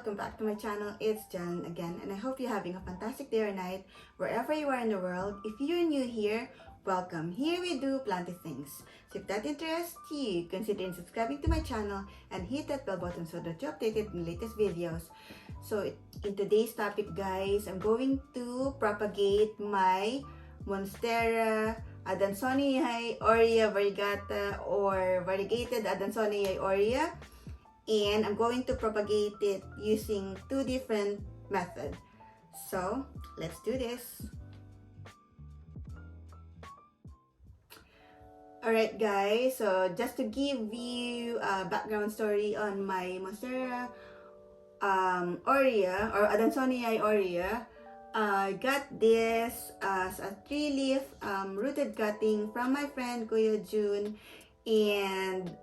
welcome back to my channel. It's Jen again, and I hope you're having a fantastic day or night wherever you are in the world. If you're new here, welcome. Here we do planty things. So if that interests you, consider subscribing to my channel and hit that bell button so that you're updated in the latest videos. So in today's topic, guys, I'm going to propagate my Monstera Adansonii Aurea Variegata or Variegated Adansonii Aurea. And I'm going to propagate it using two different methods. So let's do this. Alright guys, so just to give you a background story on my Monstera Aurea or Adansonii Aurea, I got this as a 3-leaf rooted cutting from my friend Kuya June and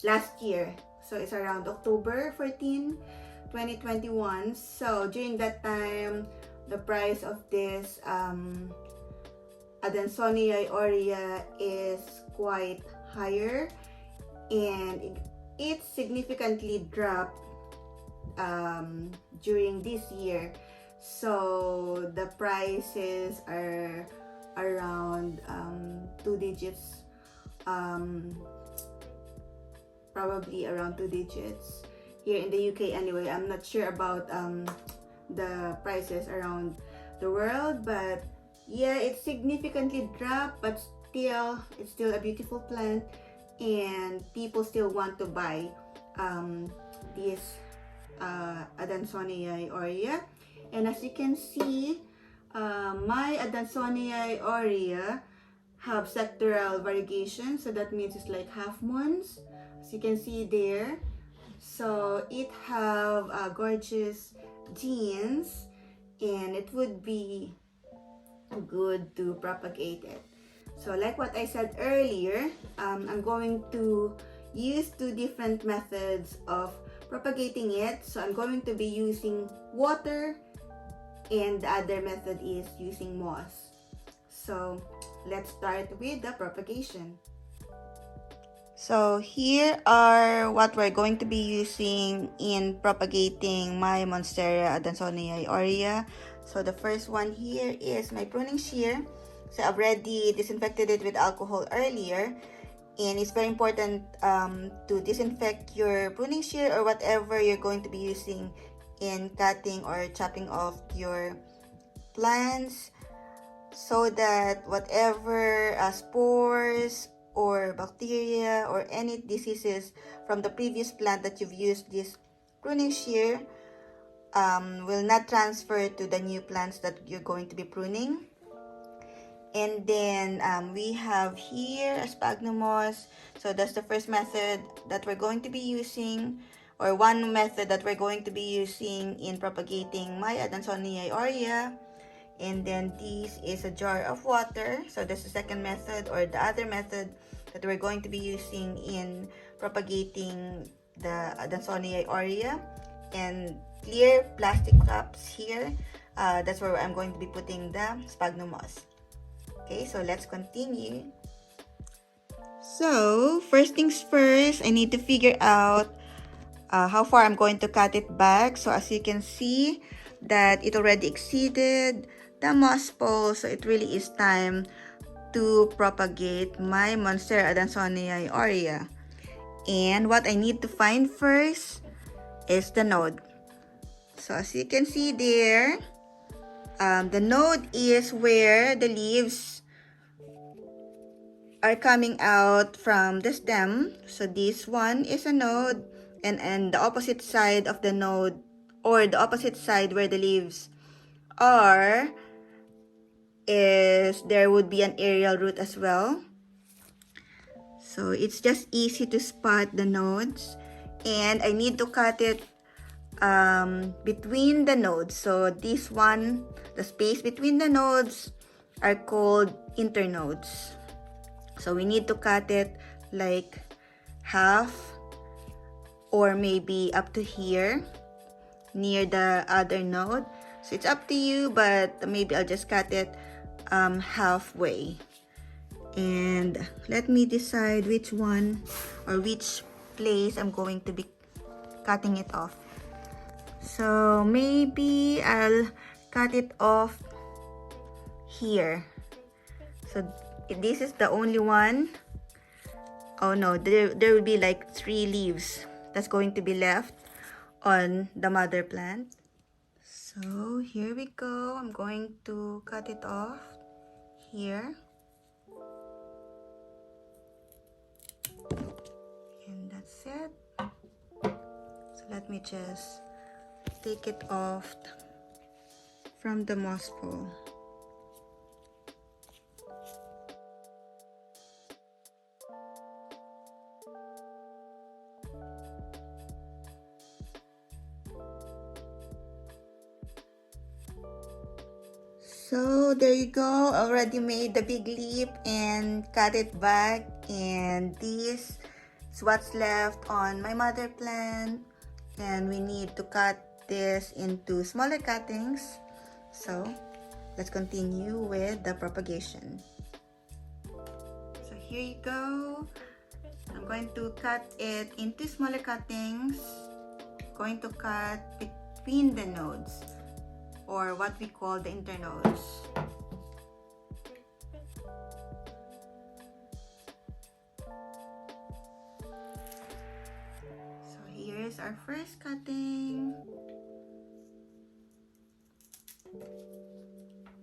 last year. So it's around October 14, 2021. So during that time, the price of this Adansonii Aurea is quite higher, and it significantly dropped during this year. So the prices are around 2 digits, probably around 2 digits here in the UK anyway. I'm not sure about the prices around the world, but yeah, it significantly dropped, but still it's still a beautiful plant and people still want to buy this Adansonii Aurea. And as you can see, my Adansonii Aurea have sectoral variegation, so that means it's like half moons, as you can see there. So it have gorgeous genes, and it would be good to propagate it. So like what I said earlier, I'm going to use two different methods of propagating it. So I'm going to be using water, and the other method is using moss. So let's start with the propagation. So here are what we're going to be using in propagating my Monstera Adansonii Aurea. So the first one here is my pruning shear. So I've already disinfected it with alcohol earlier, and it's very important to disinfect your pruning shear or whatever you're going to be using in cutting or chopping off your plants, so that whatever spores or bacteria or any diseases from the previous plant that you've used this pruning shear will not transfer to the new plants that you're going to be pruning. And then we have here a sphagnum moss. So that's the first method that we're going to be using, or one method that we're going to be using in propagating my Adansonii Aurea. And then this is a jar of water. So that's the second method, or the other method that we're going to be using in propagating the Adansonii Aurea. And clear plastic cups here, that's where I'm going to be putting the sphagnum moss. Okay, so let's continue. So first things first, I need to figure out how far I'm going to cut it back. So as you can see that it already exceeded the moss pole, so it really is time to propagate my Monstera Adansonii Aurea. And what I need to find first is the node. So as you can see there, the node is where the leaves are coming out from the stem. So this one is a node, and the opposite side of the node, or the opposite side where the leaves are, is there would be an aerial root as well. So it's just easy to spot the nodes, and I need to cut it between the nodes. So this one, the space between the nodes, are called internodes. So we need to cut it like half, or maybe up to here near the other node. So it's up to you, but maybe I'll just cut it halfway. And let me decide which one or which place I'm going to be cutting it off. So maybe I'll cut it off here. So this is the only one. Oh no, there will be like 3 leaves that's going to be left on the mother plant. So here we go. I'm going to cut it off here. And that's it. So let me just take it off from the moss pole. So there you go, already made the big leaf and cut it back, and this is what's left on my mother plant, and we need to cut this into smaller cuttings. So let's continue with the propagation. So here you go. I'm going to cut it into smaller cuttings. I'm going to cut between the nodes, or what we call the internodes. So here's our first cutting.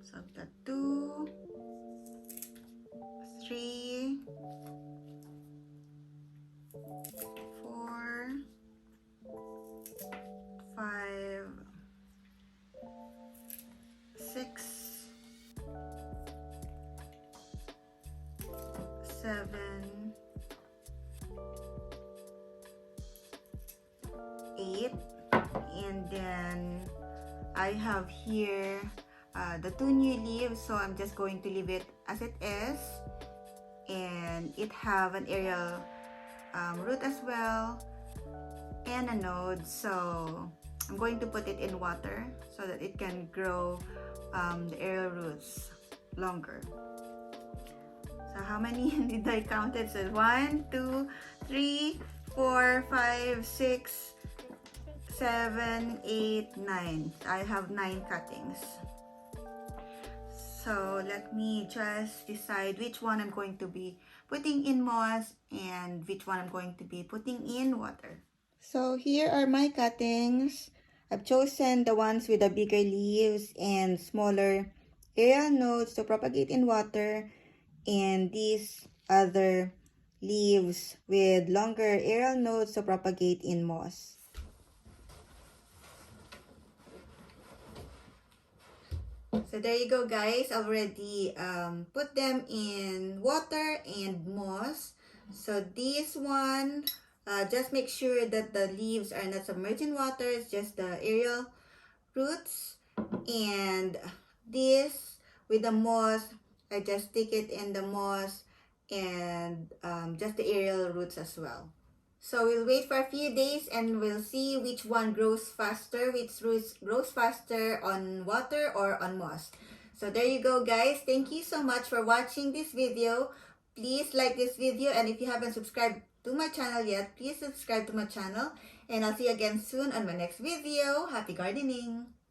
So I've got 2, 3, 4, 5, 6, 7, 8, and then I have here the 2 new leaves, so I'm just going to leave it as it is, and it have an aerial root as well and a node, so I'm going to put it in water so that it can grow the aerial roots longer. So how many did I count it? So 1, 2, 3, 4, 5, 6, 7, 8, 9. I have 9 cuttings. So let me just decide which one I'm going to be putting in moss and which one I'm going to be putting in water. So here are my cuttings. I've chosen the ones with the bigger leaves and smaller aerial nodes to propagate in water, and these other leaves with longer aerial nodes to propagate in moss. So there you go, guys. I already put them in water and moss. So this one, just make sure that the leaves are not submerged in water. It's just the aerial roots. And this with the moss, I just stick it in the moss and just the aerial roots as well. So we'll wait for a few days and we'll see which one grows faster, which roots grows faster on water or on moss. So there you go, guys. Thank you so much for watching this video. Please like this video, and if you haven't subscribed to my channel yet, please subscribe to my channel, and I'll see you again soon on my next video. Happy gardening!